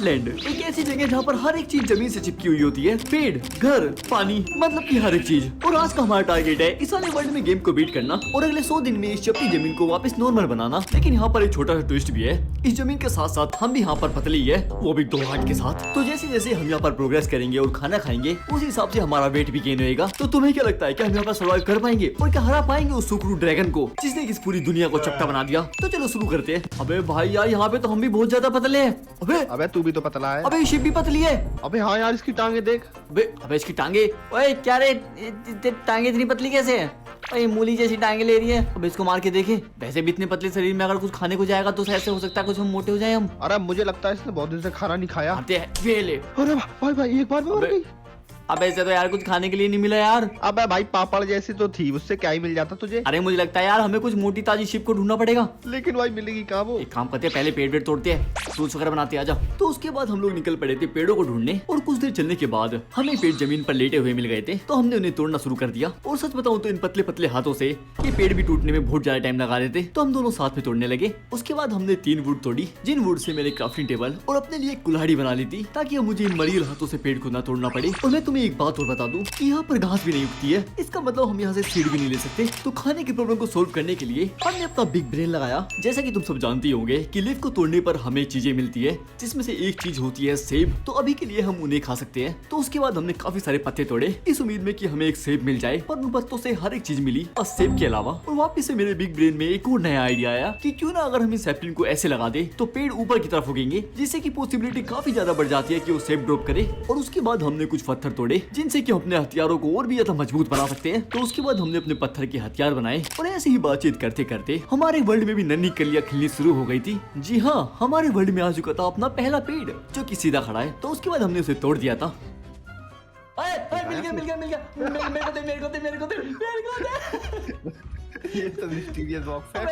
Land एक ऐसी जगह जहाँ पर हर एक चीज जमीन से चिपकी हुई होती है, पेड़, घर, पानी, मतलब कि हर एक चीज। और आज का हमारा टारगेट है इस वाले वर्ल्ड में गेम को बीट करना और अगले 100 दिन में इस चपटी जमीन को वापस नॉर्मल बनाना। लेकिन यहाँ पर एक छोटा सा ट्विस्ट भी है, इस जमीन के साथ साथ हम भी यहाँ पर पतली है, वो भी 2 हार्ट के साथ। तो जैसे जैसे हम यहाँ पर प्रोग्रेस करेंगे और खाना खाएंगे उस हिसाब से हमारा वेट भी गेन होगा। तो तुम्हें क्या लगता है कि हम यहाँ पर सर्वाइव कर पाएंगे और क्या हरा पाएंगे उस सुकरू ड्रैगन को जिसने इस पूरी दुनिया को चपटा बना दिया? तो चलो शुरू करते हैं। अबे भाई यार, यहाँ पे तो हम भी बहुत ज्यादा पतले हैं। अबे तू भी तो पतला है। अबे शिप भी पतली है। अबे हाँ यार, इसकी टांगे देख। अबे इसकी टांगे, ओए क्या रे, टांगे इतनी पतली कैसे है? ओए मूली जैसी टांगे ले रही है। अब इसको मार के देखे, वैसे भी इतने पतले शरीर में अगर कुछ खाने को जाएगा तो ऐसे हो सकता है कुछ हम मोटे हो जाए हम। अरे मुझे लगता है इसने बहुत दिन से खाना नहीं खाया। आते हैं ये ले। अरे भाई भाई एक बार में मर गई। अब ऐसे तो यार कुछ खाने के लिए नहीं मिला यार। अबे भाई पापड़ जैसी तो थी, उससे क्या ही मिल जाता तुझे। अरे मुझे लगता है यार हमें कुछ मोटी ताजी शिप को ढूंढना पड़ेगा। लेकिन भाई मिलेगी कहाँ वो? एक काम करते हैं, पहले पेड़ तोड़ते हैं, टूल्स वगैरह बनाते हैं, आजा। तो उसके बाद हम लोग निकल पड़े थे पेड़ों को ढूंढने और कुछ देर चलने के बाद हमें पेड़ जमीन पर लेटे हुए मिल गए थे। तो हमने उन्हें तोड़ना शुरू कर दिया और सच बताऊं तो इन पतले पतले हाथों से ये पेड़ भी टूटने में बहुत ज्यादा टाइम लगा रहे थे। तो हम दोनों साथ में तोड़ने लगे। उसके बाद हमने 3 वुड तोड़ी, जिन वुड से मैंने क्राफ्टिंग टेबल और अपने लिए एक कुल्हाड़ी बना ली थी ताकि अब मुझे इन मरील हाथों से पेड़ को ना तोड़ना पड़े। और मैं तुम्हें एक बात और बता दूं कि यहाँ पर घास भी नहीं उगती है, इसका मतलब हम यहाँ से सीड भी नहीं ले सकते। तो खाने की प्रॉब्लम को सोल्व करने के लिए हमने अपना बिग ब्रेन लगाया। जैसा कि तुम सब जानते होंगे कि लीफ को तोड़ने पर हमें चीजें मिलती है, जिसमें से एक चीज होती है सेब। तो अभी के लिए हम उन्हें खा सकते हैं। तो उसके बाद हमने काफी सारे पत्ते तोड़े इस उम्मीद में कि हमें एक सेब मिल जाए, पर उन पत्तों से हर एक चीज मिली बस सेब के अलावा। और वापिस से मेरे बिग ब्रेन में एक और नया आइडिया आया कि क्यों ना अगर हम इस सैपलिंग को ऐसे लगा दे तो पेड़ ऊपर की तरफ उगेंगे, जिससे की पॉसिबिलिटी काफी ज्यादा बढ़ जाती है कि वो सेब ड्रॉप करे। और उसके बाद हमने कुछ पत्थर तोड़े जिनसे कि अपने हथियारों को और भी ज्यादा मजबूत बना सकते हैं। तो उसके बाद हमने अपने पत्थर के हथियार बनाए और ऐसे ही बातचीत करते करते हमारे वर्ल्ड में भी नन्ही कलियां खिलनी शुरू हो गई थी। जी हाँ, हमारे वर्ल्ड में आ चुका था अपना पहला पेड़ जो कि सीधा खड़ा है। तो उसके बाद हमने उसे तोड़ दिया था। मिल गया मेरे को ये तो मिस्टीरियस बॉक्स है।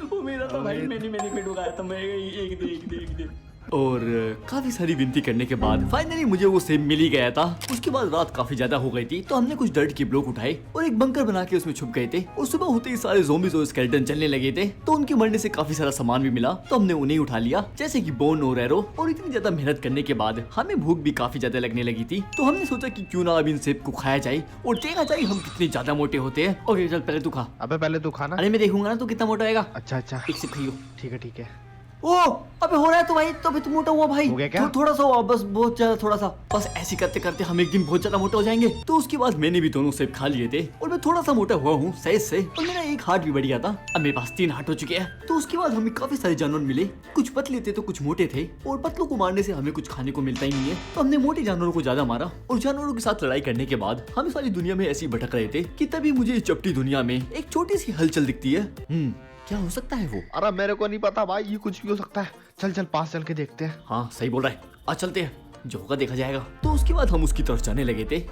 वो मेरा तो भाई मैंने पेड़ उगाया था, मैं एक दे। और काफी सारी विनती करने के बाद फाइनली मुझे वो सेब मिल ही गया था। उसके बाद रात काफी ज्यादा हो गई थी तो हमने कुछ डर्ट के ब्लॉक उठाए और एक बंकर बना के उसमें छुप गए थे। और सुबह होते ही सारे ज़ॉम्बीज़ और स्केलेटन चलने लगे थे। तो उनके मरने से काफी सारा सामान भी मिला तो हमने उन्हें उठा लिया, जैसे कि बोन और एरो। और इतनी ज्यादा मेहनत करने के बाद हमें भूख भी काफी ज्यादा लगने लगी थी। तो हमने सोचा कि क्यों ना अब इन सेब को खाया जाए और देखा जाए हम कितने ज्यादा मोटे होते हैं। ओके चल पहले तू खा। अबे पहले तू खाना। अरे मैं देखूंगा ना तू कितना मोटा होएगा। अच्छा एक सिप खाइयो। ठीक है। ओ अबे हो रहा है तो भाई, तो अभी तो मोटा हुआ भाई। हो गया क्या? थोड़ा सा हुआ, बस बहुत ज्यादा थोड़ा सा। बस ऐसे करते करते हम एक दिन बहुत ज्यादा मोटे हो जाएंगे। तो उसके बाद मैंने भी दोनों सेब खा लिए थे और मैं थोड़ा सा मोटा हुआ हूँ सही से। और मेरा एक हार्ट भी बढ़ गया था, अब मेरे पास 3 हार्ट हो चुके हैं। तो उसके बाद हमें काफी सारे जानवर मिले, कुछ पतले थे तो कुछ मोटे थे। और पतलों को मारने से हमें कुछ खाने को मिलता ही नहीं है, तो हमने मोटे जानवरों को ज्यादा मारा। और जानवरों के साथ लड़ाई करने के बाद हम सारी दुनिया में ऐसी भटक रहे थे कि तभी मुझे इस चपटी दुनिया में एक छोटी सी हलचल दिखती है। क्या हो सकता है वो? अरे मेरे को नहीं पता भाई, ये कुछ भी हो सकता है। चल पास चल के देखते हैं। हाँ सही बोल रहा है, आज चलते हैं, जो होगा देखा जाएगा। तो उसके बाद हम उसकी तरफ जाने लगे थे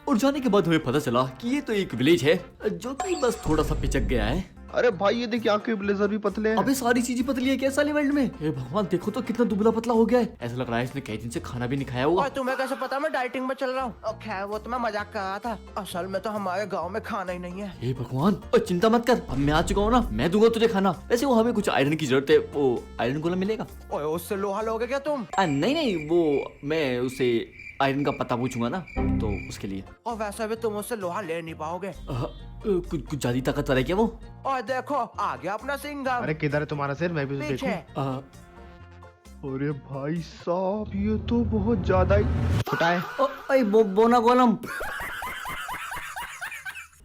और जाने के बाद हमें पता चला कि ये तो एक विलेज है जो कि बस थोड़ा सा पिचक गया है। अरे भाई ये देख, यहाँ के ब्लेजर भी पतले हैं। अबे सारी चीजें पतली है क्या साले वर्ल्ड में? हे भगवान, देखो तो कितना दुबला पतला हो गया है। ऐसा लग रहा है इसने कई दिन से खाना भी नहीं खाया होगा। और तुम्हें कैसे पता मैं डाइटिंग में चल रहा हूँ? खैर वो तो मैं मजाक कर रहा था, असल में तो हमारे गांव में खाना ही नहीं है। हे भगवान, चिंता मत कर, अब मैं आ चुका हूँ ना, मैं दूंगा तुझे खाना। वैसे वो हमें कुछ आयरन की जरूरत है, वो आयरन गोला मिलेगा? ओए उससे लोहा लोगे क्या तुम? नहीं, वो मैं उसे आयरन का पता पूछूंगा ना, तो उसके लिए। और वैसे भी तुम उससे लोहा ले नहीं पाओगे। कुछ ज्यादा ताकतवर है क्या वो? और देखो आ गया अपना सिंघम। अरे किधर है तुम्हारा सिर, मैं भी तो पीछे। देखूं। अरे भाई साहब, ये तो बहुत ज्यादा ही छोटा है। बोना गोलम,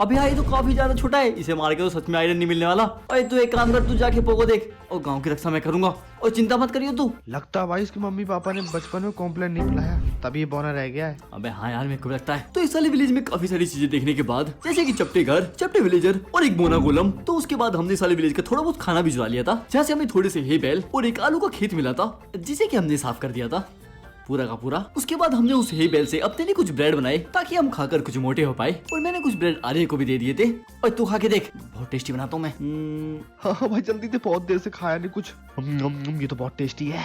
अभी ये तो काफी ज्यादा छोटा है, इसे मार के तो सच में आयरन नहीं मिलने वाला। अरे तू एक काम कर, तू जाके पोगो देख और गांव की रक्षा मैं करूंगा। और चिंता मत करियो तू। लगता है भाई इसकी मम्मी पापा ने बचपन में कॉम्प्लेन नहीं पिलाया, तभी बौना रह गया है। अबे हाँ यार, मेरे को लगता है। तो इस वाले विलेज में काफी सारी चीजें देखने के बाद, जैसे कि चपटे घर, चपटे विलेजर और एक बोना गोलम। तो उसके बाद हमने इस वाले विलेज का थोड़ा बहुत खाना भी चुरा लिया था, जहाँ से हमें थोड़े से हे बैल और एक आलू का खेत मिला था, जिसे कि हमने साफ कर दिया था पूरा का पूरा। उसके बाद हमने उस हे बेल से अपने लिए कुछ ब्रेड बनाए ताकि हम खाकर कुछ मोटे हो पाए। और मैंने कुछ ब्रेड आर्य को भी दे दिए थे। और तू खा के देख, बहुत टेस्टी बनाता हूँ मैं। हाँ भाई जल्दी से, बहुत देर से खाया नहीं कुछ। ये तो बहुत टेस्टी है।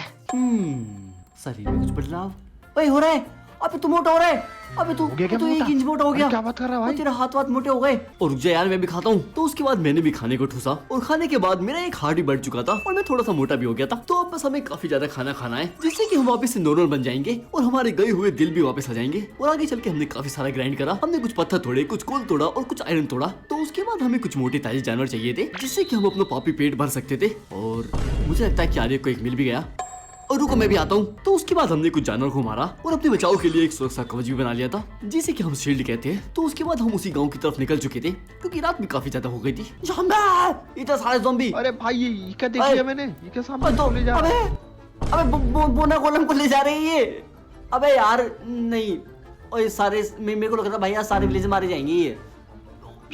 शरीर में कुछ बदलाव हो रहा है। अबे तू मोटा हो रहा है। अबे तू हो गया क्या तू मोटा? 1 इंच मोटा हो अरे गया। क्या बात कर रहा है भाई? और तेरा हाथ मोटे हो गए। और रुक जा यार, मैं भी खाता हूँ। तो उसके बाद मैंने भी खाने को ठूसा और खाने के बाद मेरा एक हार्ट भी बढ़ चुका था और मैं थोड़ा सा मोटा भी हो गया था। तो अब बस हमें काफी ज्यादा खाना खाना है जिससे कि हम वापस से नॉर्मल बन जाएंगे और हमारे गए हुए दिल भी वापस आ जाएंगे। और आगे चल के हमने काफी सारा ग्राइंड करा। हमने कुछ पत्थर तोड़े, कुछ कोल तोड़ा और कुछ आयरन तोड़ा। तो उसके बाद हमें कुछ मोटे ताजे जानवर चाहिए थे जिससे कि हम अपना पापी पेट भर सकते थे। और मुझे लगता है कि आर्य को एक मिल भी गया। और रुको मैं भी आता हूँ। तो उसके बाद हमने कुछ जानवर को मारा और अपने बचाव के लिए एक सुरक्षा कवच भी बना लिया था जिसे कि हम शील्ड कहते हैं। तो उसके बाद हम उसी गांव की तरफ निकल चुके थे क्योंकि रात भी काफी ज्यादा हो गई थी। इतना सारे ज़ॉम्बी। अरे भाई ये क्या देख लिया मैंने? ये क्या सामने तो ले जा रहा है? अबे बोना गोलम को ले जा रही है। अबे यार नहीं, और ये सारे मेरे को लग रहा भाई यार सारे विलेज मारे जाएंगे ये।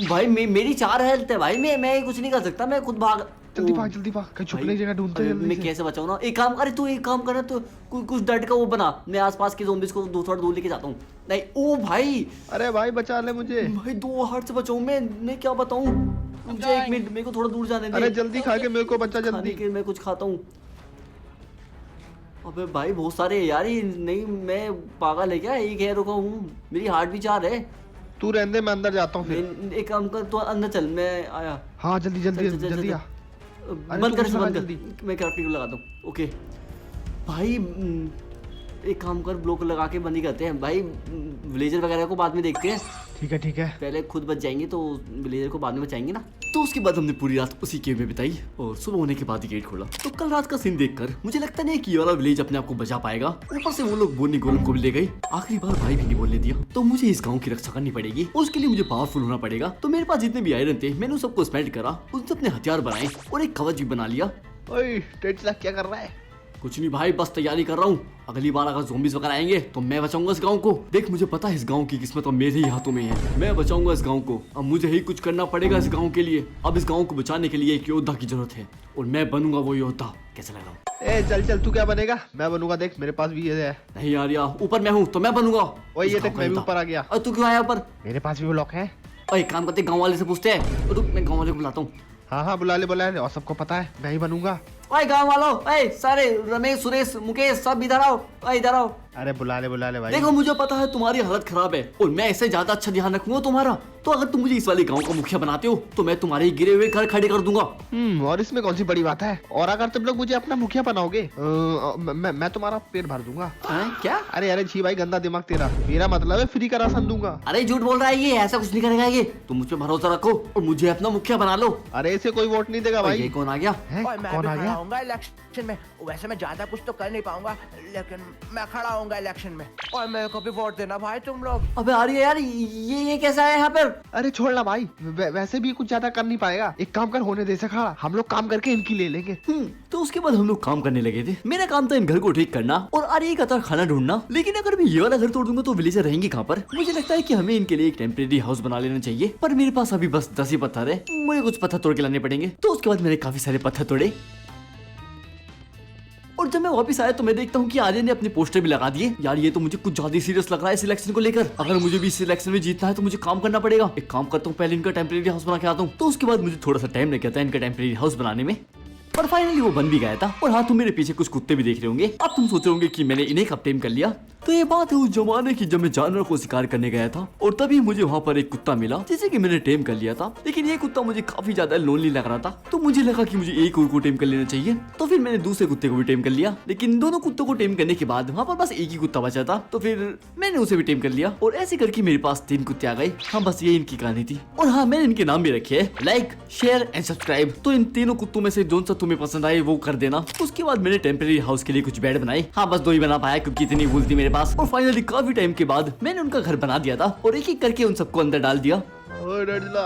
भाई मेरी 4 हेल्थ है भाई, मैं कुछ नहीं कर सकता, मैं खुद भाग। जल्दी भाग कहीं छुपने की जगह ढूंढते हैं जल्दी मैं से। कैसे बचाऊं ना? एक काम करे तू, एक काम करे तो कुछ डट का वो बना, मैं आसपास के ज़ॉम्बीज़ को थोड़ा दूर लेके जाता हूँ। नहीं ओ भाई, अरे भाई बचा ले मुझे। भाई 2 हार्ट से बचाऊं मैं क्या बताऊं? मुझे 1 मिनट, मेरे को थोड़ा दूर जाने दे। अरे जल्दी खा के मेरे को बचा खाने जल्दी। के मैं कुछ खाता हूँ। अबे भाई बहुत सारे हैं यार, ये नहीं मैं पागल है क्या? एक है रुका हूँ, मेरी हार्ट भी 4 है। तू रहने दे, मैं अंदर जाता हूँ फिर। एक काम कर, तो अंदर चल, मैं आया। हाँ जल्दी जल्दी चल, चल, चल, जल्दी आ। बंद तू कर इसे, चला बंद कर। जल्दी। मैं क्राफ्टिंग लगाता हूँ। ओके भाई एक काम कर, ब्लॉक लगा के बंद ही करते हैं भाई। विलेजर वगैरह को बाद में देखते हैं, ठीक है। पहले खुद बच जाएंगे तो विलेजर को बाद में बचाएंगे ना। तो उसके बाद हमने पूरी रात उसी केव में बिताई और सुबह होने के बाद ही गेट खोला। तो कल रात का सीन देखकर मुझे लगता नहीं कि ये वाला विलेज अपने आप को बचा पाएगा। ऊपर से वो लोग बोनी गोलम को भी ले गए। आखिरी बार भाई भी नहीं बोलने दिया। तो मुझे इस गांव की रक्षा करनी पड़ेगी और उसके लिए मुझे पावरफुल होना पड़ेगा। तो मेरे पास जितने भी आयरन थे मैंने उन सबको स्मेल्ट करा, उनसे अपने हथियार बनाए और एक कवच भी बना लिया। ओए टेंट क्या कर रहा है? कुछ नहीं भाई, बस तैयारी कर रहा हूँ। अगली बार अगर ज़ॉम्बीज़ वगैरह आएंगे तो मैं बचाऊंगा इस गांव को। देख मुझे पता है इस गांव की किस्मत अब मेरे ही हाथों में है। मैं बचाऊंगा इस गांव को। अब मुझे ही कुछ करना पड़ेगा इस गांव के लिए। अब इस गांव को बचाने के लिए एक योद्धा की जरूरत है और मैं बनूंगा वो योद्धा। कैसा लग रहा हूँ? ए चल तू क्या बनेगा? मैं बनूंगा, देख मेरे पास भी ये है। नहीं यार, ऊपर मैं हूँ तो मैं बनूंगा। ओए ये इस देख गाँव का मैं भी योद्धा। ऊपर आ गया। और तू क्यों आया ऊपर? मेरे पास भी ब्लॉक है। और एक काम करते, गाँव वाले से पूछते हैं। रुक, मैं गाँव वाले को बुलाता हूँ। हाँ बुला ले और सबको पता है मैं ही बनूंगा। ओए गाँव वालों, ओए सारे रमेश, सुरेश, मुकेश सब इधर आओ। ओए इधर आओ। अरे बुला ले भाई। देखो मुझे पता है तुम्हारी हालत खराब है और मैं ऐसे ज्यादा अच्छा ध्यान रखूंगा तुम्हारा। तो अगर तुम मुझे इस वाले गांव का मुखिया बनाते हो तो मैं तुम्हारे गिरे हुए घर खड़े कर दूंगा। और इसमें कौन सी बड़ी बात है? और अगर तुम लोग मुझे अपना मुखिया बनाओगे मैं तुम्हारा पेट भर दूंगा। क्या? अरे छी भाई, गंदा दिमाग तेरा। मेरा मतलब है फ्री का राशन दूंगा। अरे झूठ बोल रहा है ये, ऐसा कुछ नहीं करेगा ये। तुम मुझ पे भरोसा रखो और मुझे अपना मुखिया बना लो। अरे इसे कोई वोट नहीं देगा ये भाई। कौन आ गया? और मैं कौन भी आ खड़ा गया? होऊंगा इलेक्शन में। वैसे मैं ज्यादा कुछ तो कर नहीं पाऊंगा लेकिन मैं खड़ा होऊंगा इलेक्शन में। और मेरे को भी वोट देना भाई तुम लोग। अबे आ रही है यार, ये कैसा है यहाँ पर? अरे छोड़ना भाई, वैसे भी कुछ ज्यादा कर नहीं पाएगा। एक काम कर, होने दे से खड़ा, हम लोग काम करके इनकी ले लेंगे। तो उसके बाद हम लोग काम करने लगे थे। मेरा काम था इन घर को ठीक करना और आर्य का था खाना ढूंढना। लेकिन अगर मैं ये वाला घर तोड़ दूंगा तो विलेजर रहेंगे कहाँ पर? मुझे लगता है कि हमें इनके लिए एक टेम्परेरी हाउस बना लेना चाहिए। पर मेरे पास अभी बस 10 ही पत्थर है, मुझे कुछ पत्थर तोड़ के लाने पड़ेंगे। तो उसके बाद मैंने काफी सारे पत्थर तोड़े और जब मैं वापस आया तो मैं देखता हूँ कि आर्य ने अपने पोस्टर भी लगा दिए। यार ये तो मुझे कुछ ज्यादा सीरियस लग रहा है सिलेक्शन को लेकर। अगर मुझे भी सिलेक्शन में जीतना है तो मुझे काम करना पड़ेगा। एक काम करता हूँ, पहले इनका टेम्परेरी हाउस बना के आता हूँ। तो उसके बाद मुझे थोड़ा सा टाइम लग गया था इनका टेम्परेरी हाउस बनाने में, पर फाइनली वो बन भी गया था। और हाँ, तुम मेरे पीछे कुछ कुत्ते भी देख रहे होंगे। अब तुम सोच रहे होंगे कि मैंने इन्हें कब टेम कर लिया। तो ये बात है उस जमाने की जब मैं जानवर को शिकार करने गया था और तभी मुझे वहाँ पर एक कुत्ता मिला जिसे कि मैंने टेम कर लिया था। लेकिन ये कुत्ता मुझे काफी ज्यादा लोनली लग रहा था, तो मुझे लगा कि मुझे एक और को टेम कर लेना चाहिए। तो फिर मैंने दूसरे कुत्ते को भी टेम कर लिया। लेकिन दोनों कुत्तों को टेम करने के बाद वहाँ पर बस एक ही कुत्ता बचा था, तो फिर मैंने उसे भी टेम कर लिया। और ऐसे करके मेरे पास 3 कुत्ते आ गए। हाँ बस ये इनकी कहानी थी। और हाँ, मैंने इनके नाम भी रखे है, लाइक, शेयर एंड सब्सक्राइब। तो इन तीनों कुत्तों में से जो सा तुम्हें पसंद आए वो कर देना। उसके बाद मैंने टेम्परेरी हाउस के लिए कुछ बेड बनाए। हाँ बस 2 ही बना पाया क्योंकि इतनी भूल थी मेरे पास। और फाइनली काफी टाइम के बाद मैंने उनका घर बना दिया था और एक एक करके उन सबको अंदर डाल दिया। ओए डरजिला,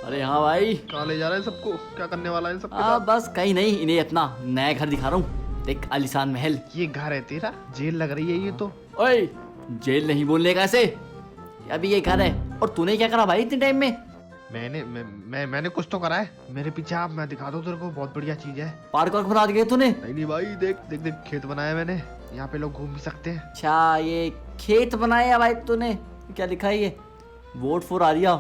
अरे हाँ भाई, कहाँ ले जा रहा है सबको? क्या करने वाला है इन सबके हाँ साथ? बस कहीं नहीं, इन्हें अपना नया घर दिखा रहा हूँ। देख, आलीशान महल। ये घर है तेरा? जेल लग रही है ये तो। ओए जेल नहीं बोलने का ऐसे, अभी ये घर है। और तूने क्या करा भाई इतने टाइम में? मैंने कुछ तो करा है। मेरे पीछे आप, मैं दिखा दूं तेरे को, बहुत बढ़िया चीज है। पार्क वार्क बना दिया तूने? नहीं भाई, देख देख देख, खेत बनाया मैंने, यहाँ पे लोग घूम भी सकते हैं। अच्छा, ये खेत बनाया भाई तूने? क्या लिखा है ये? Vote for Arya.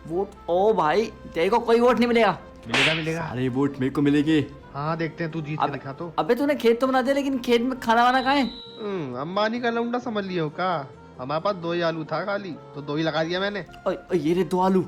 वोट? ओ भाई, तेरे को कोई वोट नहीं मिलेगा। मिलेगा। अरे वोट मेरे को मिलेंगे। हाँ देखते हैं, तू जीत के दिखा तो। अबे तूने खेत तो बना दिया लेकिन खेत में खाना वाना कहाँ है? अंबानी का लौंडा समझ लियो का? हमारे पास 2 ही आलू था खाली, तो 2 ही लगा दिया मैंने। ओए ये रे 2 आलू।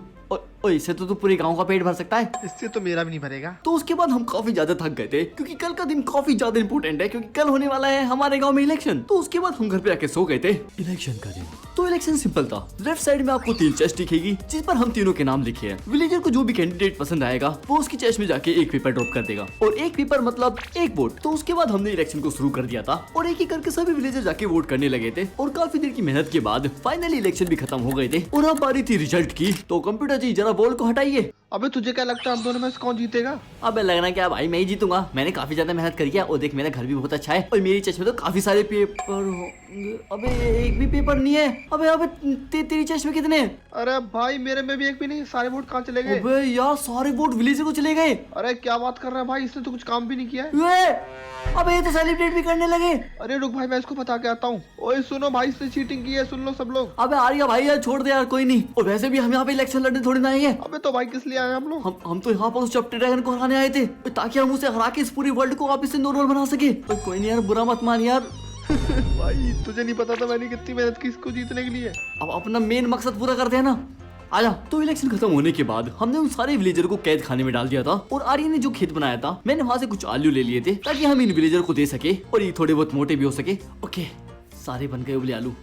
ओए इससे तो तू पूरे गांव का पेट भर सकता है। इससे तो मेरा भी नहीं भरेगा। तो उसके बाद हम काफी ज्यादा थक गए थे क्योंकि कल का दिन काफी ज्यादा इंपॉर्टेंट है, क्योंकि कल होने वाला है हमारे गांव में इलेक्शन। तो उसके बाद हम घर पे आके सो गए थे। इलेक्शन का दिन। तो इलेक्शन सिंपल था। लेफ्ट साइड में आपको 3 चेस्ट दिखेगी जिस पर हम तीनों के नाम लिखे हैं। विलेजर को जो भी कैंडिडेट पसंद आएगा वो उसकी चेस्ट में जाके एक पेपर ड्रॉप कर देगा, और एक पेपर मतलब एक वोट। तो उसके बाद हमने इलेक्शन को शुरू कर दिया था और एक एक करके सभी विलेजर जाके वोट करने लगे थे। और काफी देर की मेहनत के बाद फाइनली इलेक्शन भी खत्म हो गए थे और अब बारी थी रिजल्ट की। तो कंप्यूटर जी जरा बॉल को हटाइए। अबे तुझे क्या लगता है हम दोनों में से कौन जीतेगा? अबे लगना क्या भाई, मैं ही जीतूंगा। मैंने काफी ज्यादा मेहनत करी है और देख मेरा घर भी बहुत अच्छा है और मेरी चेस्ट में तो काफी सारे पेपर होंगे। अबे एक भी पेपर नहीं है। अबे अबे तेरी चेस्ट में कितने? अरे भाई मेरे में भी एक भी नहीं। सारे वोट कहाँ चले गए? अबे यार सारे वोट विलेजर को चले गए। अरे क्या बात कर रहा है भाई, इसने तो कुछ काम भी नहीं किया है। अबे ये तो सेलिब्रेट भी करने लगे। अरे रुक भाई, मैं इसको बता के आता हूँ। ओए सुनो भाई, इसने चीटिंग की है, सुन लो सब लोग। अबे आर्या भाई यार छोड़ दे यार, कोई नहीं। और वैसे भी हम यहाँ पे इलेक्शन लड़ने थोड़ी ना आए हैं। अबे तो भाई किस लिए आए हम लोग? हम तो यहाँ पर उस चपटे ड्रैगन को हराने आए थे ताकि हम उसे हरा के इस पूरी वर्ल्ड को वापस से नॉर्मल बना सके। कोई नहीं यार, बुरा मत मान यार। भाई तुझे नहीं पता था मैंने कितनी मेहनत की इसको जीतने के लिए। अब अपना मेन मकसद पूरा करते हैं ना, आजा। तो इलेक्शन खत्म होने के बाद हमने उन सारे विलेजर को कैद खाने में डाल दिया था और आर्य ने जो खेत बनाया था मैंने वहाँ से कुछ आलू ले लिए थे ताकि हम इन विलेजर को दे सके और ये थोड़े बहुत मोटे भी हो सके। ओके सारे बन गए उबले आलू,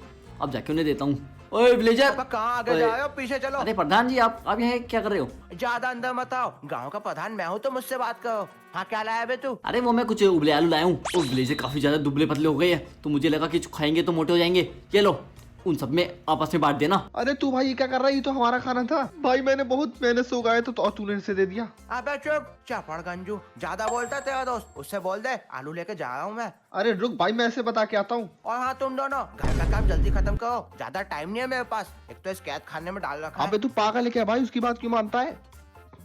अब जाके उन्हें देता हूँ। ओए विलेजर कहाँ आगे जा रहे हो? पीछे चलो। अरे प्रधान जी आप यहाँ क्या कर रहे हो? ज्यादा अंदर मत आओ, गांव का प्रधान मैं हूँ तो मुझसे बात करो। हाँ क्या लाया बे तू? अरे वो मैं कुछ उबले आलू लाया हूँ और विलेजर काफी ज्यादा दुबले पतले हो गए हैं तो मुझे लगा कि खाएंगे तो मोटे हो जाएंगे। ये लो, उन सब में आपस में बांट देना। अरे तू भाई ये क्या कर रहा है? ये तो हमारा खाना था भाई, मैंने बहुत मेहनत से उगाया तो और तूने इसे दे दिया। अबे चुप चापड़ गंजू, ज्यादा बोलता तेरा दोस्त, उससे बोल दे आलू लेके जा रहा हूँ मैं। अरे रुक भाई, मैं ऐसे बता के आता हूँ। और हाँ तुम दोनों घर का काम जल्दी खत्म करो, ज्यादा टाइम नहीं है मेरे पास। एक तो इस कैद खाने में डाल रखा है। अबे तू पागल है क्या भाई? उसकी बात क्यों मानता है?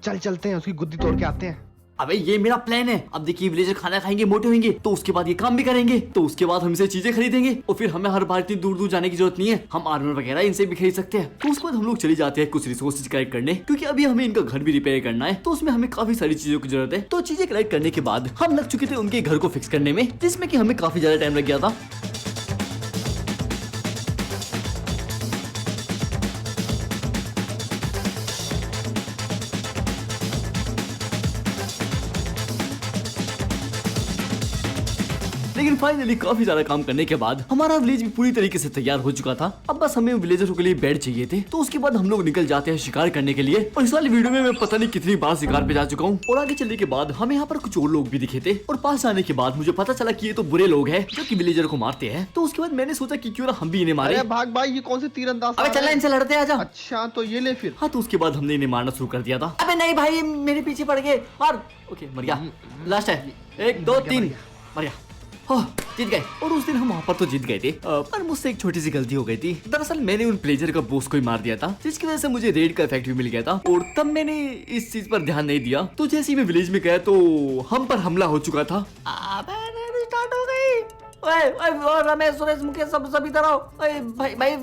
चल चलते हैं, उसकी गुद्दी तोड़ के आते हैं। अबे ये मेरा प्लान है। अब देखिए विलेजर खाना खाएंगे, मोटे होंगे, तो उसके बाद ये काम भी करेंगे, तो उसके बाद हम इसे चीजें खरीदेंगे और फिर हमें हर बार इतनी दूर दूर जाने की जरूरत नहीं है। हम आर्मर वगैरह इनसे भी खरीद सकते हैं। तो उसके बाद हम लोग चले जाते हैं कुछ रिसोर्सेज कलेक्ट करने, क्योंकि अभी हमें इनका घर भी रिपेयर करना है तो उसमें हमें काफी सारी चीजों की जरूरत है। तो चीजें कलेक्ट करने के बाद हम लग चुके थे उनके घर को फिक्स करने में, जिसमें कि हमें काफी ज्यादा टाइम लग गया था। लेकिन फाइनली काफी ज्यादा काम करने के बाद हमारा विलेज भी पूरी तरीके से तैयार हो चुका था। अब बस हमें विलेजरों के लिए बेड चाहिए थे। तो उसके बाद हम लोग निकल जाते हैं शिकार करने के लिए। और इस वाली वीडियो में मैं पता नहीं कितनी बार शिकार पे जा चुका हूँ। और आगे चलने के बाद हमें यहाँ पर कुछ और लोग भी दिखे थे और पास आने के बाद मुझे पता चला कि ये तो बुरे लोग हैं जो कि विलेजर को मारते हैं। तो उसके बाद मैंने सोचा कि क्यों ना हम भी इन्हें मारे। अरे भाग भाई, ये कौन से तीरंदाज? अबे चल इनसे लड़ते हैं, आजा। अच्छा तो ये ले फिर। हाँ तो उसके बाद हमने इन्हें मारना शुरू कर दिया था। अबे नहीं भाई मेरे पीछे पड़ गए, मार। ओके मर गया, लास्ट है 1 2 3 मर गया। जीत गए। और उस दिन हम वहाँ पर तो जीत गए थे, पर मुझसे एक छोटी सी गलती हो गई थी। दरअसल मैंने उन प्लेजर का बॉस को ही मार दिया था, जिसकी वजह से मुझे रेड का इफेक्ट भी मिल गया था और तब मैंने इस चीज पर ध्यान नहीं दिया। तो जैसे ही मैं विलेज में गया तो हम पर हमला हो चुका था। स्टार्ट हो गई। ओए रमेश सुरेश मुकेश सब इधर आओ। भाई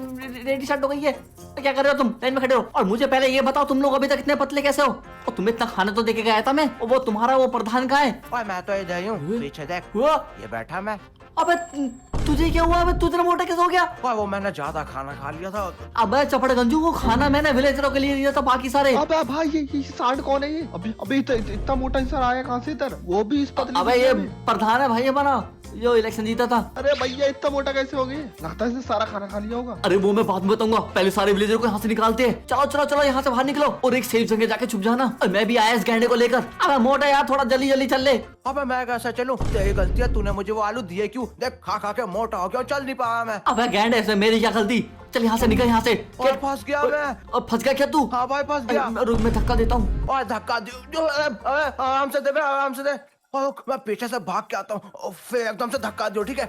रेडी स्टार्ट हो गई है। क्या कर रहे हो तुम? लाइन में खड़े हो। और मुझे पहले ये बताओ तुम लोग अभी तक इतने पतले कैसे हो? और तुम्हें इतना खाना तो देके गया था मैं। और वो तुम्हारा वो प्रधान कहाँ है? ओए मैं तो इधर ही हूँ, पीछे देख ये बैठा मैं। अबे तुझे क्या हुआ? अबे तू इतना मोटा कैसे हो गया? ओए वो मैंने ज्यादा खाना खा लिया था। अबे चपड़ गंजू, वो खाना मैंने विलेजरों के लिए लिया था, बाकी सारे। अबे भाई ये सांड कौन है ये? अबे इतना मोटा इंसान आया कहाँ से इधर? वो भी इस पतले। अबे ये प्रधान है भाई हमारा, जो इलेक्शन जीता था। अरे भैया इतना मोटा कैसे हो गए? लगता है इसने सारा खाना खा लिया होगा। अरे वो मैं बाद में बताऊंगा, पहले सारे विलेजर को यहाँ से निकालते हैं। चलो चलो चलो यहाँ से बाहर निकलो और एक सेफ जगह जाके छुप जाना। और मैं भी आया इस गैंडे को लेकर। अबे मोटा यार थोड़ा जल्दी जल्दी चल ले। अबे मैं कैसे चलूं? तेरी गलती है, तूने मुझे वो आलू दिए क्यों? देख खा खा के मोटा हो गया, चल नहीं पाया मैं। अबे गैंडे से मेरी क्या गलती? चल यहाँ से निकल, यहाँ से। और फंस गया मैं। अब फंस गया क्या तू? हाँ भाई फंस गया। रुक मैं धक्का देता हूँ। और धक्का आराम से दे बे, आराम से दे। मैं पीछे से भाग के आता हूँ, फिर एकदम से धक्का दो, ठीक है?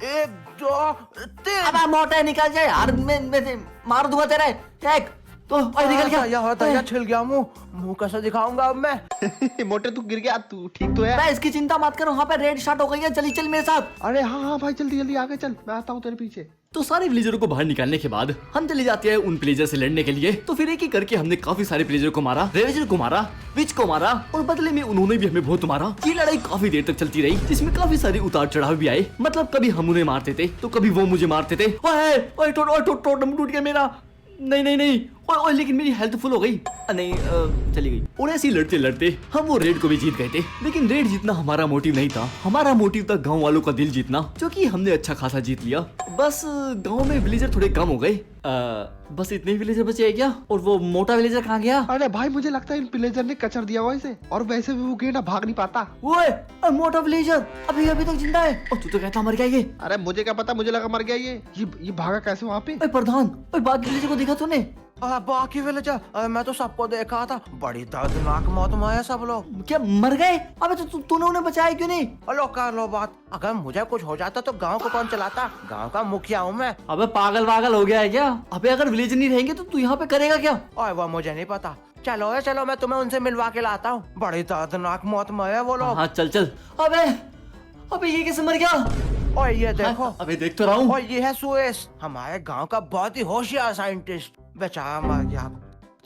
1 2 3। अब मोटे निकल जाए यार, मैं मार दूंगा तेरे। 1 तो ओए निकल गया। दया दया छिल गया मुंह, मुंह कैसे दिखाऊंगा अब मैं? मोटे तू गिर गया, तू ठीक तो है? मैं इसकी चिंता मत करो, वहाँ पे रेड स्टार्ट हो गई है, चली चल मेरे साथ। अरे हाँ हाँ भाई, जल्दी जल्दी आगे चल, मैं आता हूँ तेरे पीछे। तो सारे विलेजरों को बाहर निकालने के बाद हम चले जाते हैं उन विलेजर से लड़ने के लिए। तो फिर एक एक करके हमने काफी सारे विलेजर को मारा, रेवेजर को मारा, विच को मारा और बदले में उन्होंने भी हमें बहुत मारा। ये लड़ाई काफी देर तक चलती रही, जिसमें काफी सारे उतार चढ़ाव भी आए। मतलब कभी हम उन्हें मारते थे तो कभी वो मुझे मारते थे। ओए टूट गया मेरा। नहीं नहीं नहीं, ओए लेकिन मेरी हेल्थ फुल हो गई। नहीं चली गई। और ऐसे ही लड़ते लड़ते हम वो रेड को भी जीत गए थे। लेकिन रेड जीतना हमारा मोटिव नहीं था, हमारा मोटिव था गांव वालों का दिल जीतना, जो कि हमने अच्छा खासा जीत लिया। बस गांव में विलेजर थोड़े कम हो गए। बस इतने ही विलेजर बचे हैं क्या? और वो मोटा विलेजर कहाँ गया? अरे भाई मुझे लगता है इन विलेजर ने कचर दिया हुआ इसे, और वैसे भी वो गेंडा भाग नहीं पाता। ओए मोटा विलेजर अभी तक जिंदा है। और तू तो कहता मर गया ये। अरे मुझे क्या पता, मुझे लगा मर गया ये भागा कैसे वहाँ पे? ओए प्रधान, ओए बाकी विलेजर को देखा तूने? बाकी विलेजर मैं तो सबको देखा था, बड़ी दर्दनाक मौत में है सब लोग। क्या मर गए? अबे तो तूने उन्हें बचाया क्यों नहीं? लो कर लो बात, अगर मुझे कुछ हो जाता तो गांव को कौन चलाता? गांव का मुखिया हूँ मैं। अबे पागल हो गया है क्या? अबे अगर विलेजर नहीं रहेंगे तो तू यहाँ पे करेगा क्या? ओए वो मुझे नहीं पता। चलो मैं तुम्हें उनसे मिलवा के लाता हूँ, बड़ी दर्दनाक मौत में है वो लोग। हाँ चल। अबे ये कैसे मर गया? ओए ये देखो। अबे देख तो रहा हूँ। और ये है सुएस, हमारे गांव का बहुत ही होशियार साइंटिस्ट। बेचारा मर गया।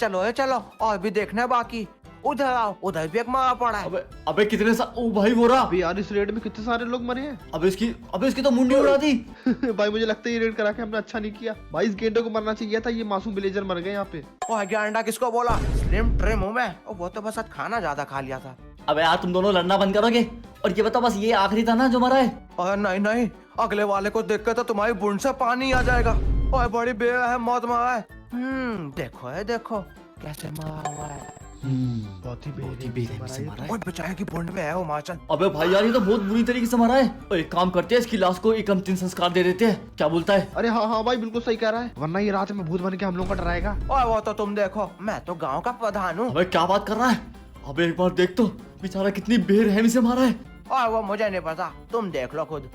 चलो और भी देखना है बाकी। उधर आओ, उधर भी एक मारा पड़ा है। अबे कितने ओ भाई वो रहा। अभी यार इस रेड में कितने सारे लोग मरे हैं। अबे इसकी तो मुंडी उड़ा दी। भाई मुझे लगता है ये रेड करा के हमने अच्छा नहीं किया। भाई इस गेंडे को मरना चाहिए था, ये मासूम विलेजर मर गए यहाँ पे। ओए गेंडा किसको बोला? स्लिम ट्रिम हूँ मैं। वो तो बस आज खाना ज्यादा खा लिया था। अबे यार तुम दोनों लड़ना बंद करोगे? और ये बताओ, बस ये आखिरी था ना जो मरा है? और नहीं, अगले वाले को देख कर तो तुम्हारी बूंद से पानी आ जाएगा। और बड़ी बेरहम मौत मरा है। देखो कैसे मारा हुआ है। बहुत ही बेरहमी से मारा है। और बेचारे की बूंद में है वो माचल। अबे भाई यार ये तो बहुत बुरी तरीके से मारा है। और एक काम करते हैं, इसकी लाश को एक अंतिम संस्कार दे देते हैं, क्या बोलता है? अरे हाँ भाई बिल्कुल सही कह रहा है, वरना ये रात में भूत बन के हम लोग का डराएगा। और वो तो तुम देखो, मैं तो गाँव का प्रधान हूँ। अबे क्या बात कर रहा है? अबे एक बार देख तो, बेचारा कितनी बेरहमी से मारा है। और वो मुझे नहीं पता, तुम देख लो खुद।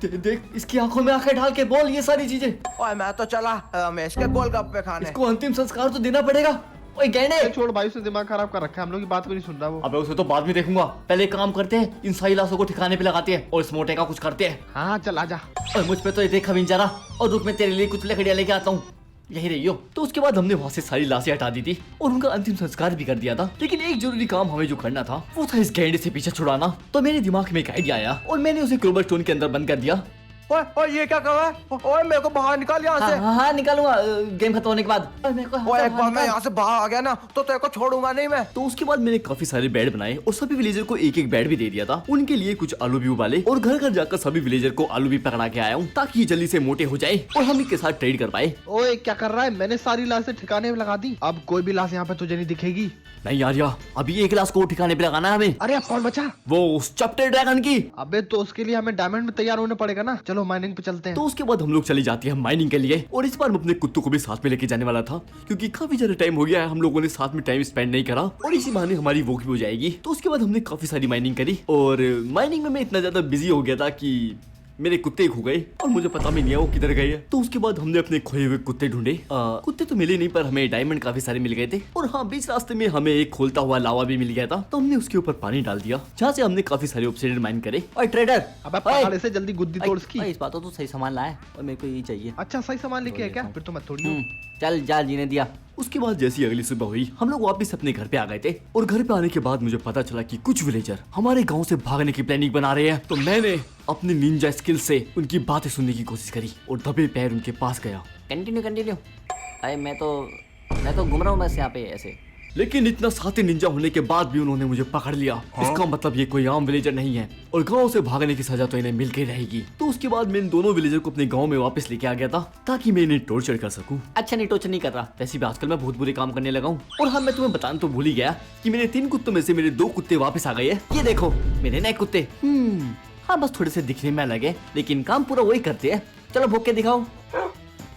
देख इसकी आंखों में आंखें डाल के बोल ये सारी चीजें। और मैं तो चला रमेश के गोलगप्पे खाने। इसको अंतिम संस्कार तो देना पड़ेगा। ओए गहने छोड़ भाई, उसने दिमाग खराब कर रखा है, हम लोग की बात भी नहीं सुन रहा वो। अबे उसे तो बाद में देखूंगा, पहले एक काम करते हैं, इन सारी लाशों को ठिकाने पे लगाते हैं और इस मोटे का कुछ करते हैं। हाँ चल आजा। और मुझ पे तो ये देखा भी नहीं जा रहा। और रुक मैं तेरे लिए कुछ लकड़ियां लेके आता हूँ, यही रही हो। तो उसके बाद हमने वहाँ से सारी लाशें हटा दी थी और उनका अंतिम संस्कार भी कर दिया था। लेकिन एक जरूरी काम हमें जो करना था वो था इस गैंडे से पीछे छुड़ाना। तो मेरे दिमाग में एक आइडिया आया और मैंने उसे क्लोबर स्टोन के अंदर बंद कर दिया। ओए ये क्या कर रहा है? ओए मेरे को बाहर निकाल यहाँ से। हाँ निकालूंगा गेम खत्म होने के बाद। ओए एक बार मैं यहाँ से बाहर आ गया ना तो तेरे को छोड़ूंगा नहीं मैं। तो उसके बाद मैंने काफी सारे बेड बनाए और सभी विलेजर को एक एक बेड भी दे दिया था। उनके लिए कुछ आलू भी उबाले और घर घर जाकर सभी विलेजर को आलू भी पकड़ा के आया हूँ, ताकि ये जल्दी से मोटे हो जाए और हम इनके साथ ट्रेड कर पाए। ओए क्या कर रहा है? मैंने सारी लाशें ठिकाने में लगा दी, अब कोई भी लाश यहाँ पे तुझे नहीं दिखेगी। नहीं यार अभी एक लाश को ठिकाने पे लगाना है हमें। अरे अब कौन बचा? वो उस चपटे ड्रैगन की। अबे तो उसके लिए हमें डायमंड में तैयार होना पड़ेगा ना। चलो माइनिंग पे चलते हैं। तो उसके बाद हम लोग चली जाती है माइनिंग के लिए। और इस बार मैं अपने कुत्तों को भी साथ में लेके जाने वाला था, क्योंकि काफी ज्यादा टाइम हो गया है हम लोगों ने साथ में टाइम स्पेंड नहीं करा और इसी बहाने हमारी वॉक भी हो जाएगी। तो उसके बाद हमने काफी सारी माइनिंग करी और माइनिंग में मैं इतना ज्यादा बिजी हो गया था कि मेरे कुत्ते खो गए और मुझे पता भी नहीं है वो किधर गए हैं। तो उसके बाद हमने अपने खोए हुए कुत्ते ढूंढे। कुत्ते तो मिले नहीं, पर हमें डायमंड काफी सारे मिल गए थे। और हाँ, बीच रास्ते में हमें एक खोलता हुआ लावा भी मिल गया था, तो हमने उसके ऊपर पानी डाल दिया, जहाँ से हमने काफी सारे ऑब्सिडियन माइन करे। और ट्रेडर अबे पहाड़ से जल्दी गुद्दी तोड़ इसकी। इस बात तो सही सामान लाया और मेरे को यही चाहिए। अच्छा सही सामान लेके है क्या? फिर तो मत तोड़ियो। चल जा जीने दिया। उसके बाद जैसी अगली सुबह हुई हम लोग वापस अपने घर पे आ गए थे और घर पे आने के बाद मुझे पता चला कि कुछ विलेजर हमारे गांव से भागने की प्लानिंग बना रहे हैं। तो मैंने अपनी निंजा स्किल से उनकी बातें सुनने की कोशिश करी और दबे पैर उनके पास गया। कंटिन्यू। अरे मैं तो घूम रहा हूँ बस यहाँ पे ऐसे। लेकिन इतना साथी निंजा होने के बाद भी उन्होंने मुझे पकड़ लिया। इसका मतलब ये कोई आम विलेजर नहीं है और गांव से भागने की सजा तो इन्हें मिल के रहेगी। तो उसके बाद मैं इन दोनों विलेजर को अपने गांव में वापस लेके आ गया था, ताकि मैं इन्हें टॉर्चर कर सकूं। अच्छा नहीं, टॉर्चर नहीं कर रहा, वैसे भी आजकल मैं बहुत बुरे काम करने लगा हूँ। और हाँ, मैं तुम्हें बताना तो भूल ही गया कि मेरे 3 कुत्तों में से मेरे 2 कुत्ते वापस आ गए हैं। ये देखो मेरे नए कुत्ते। हाँ, बस थोड़े से दिखने में अलग है, लेकिन काम पूरा वही करते हैं। चलो भोग के दिखाओ।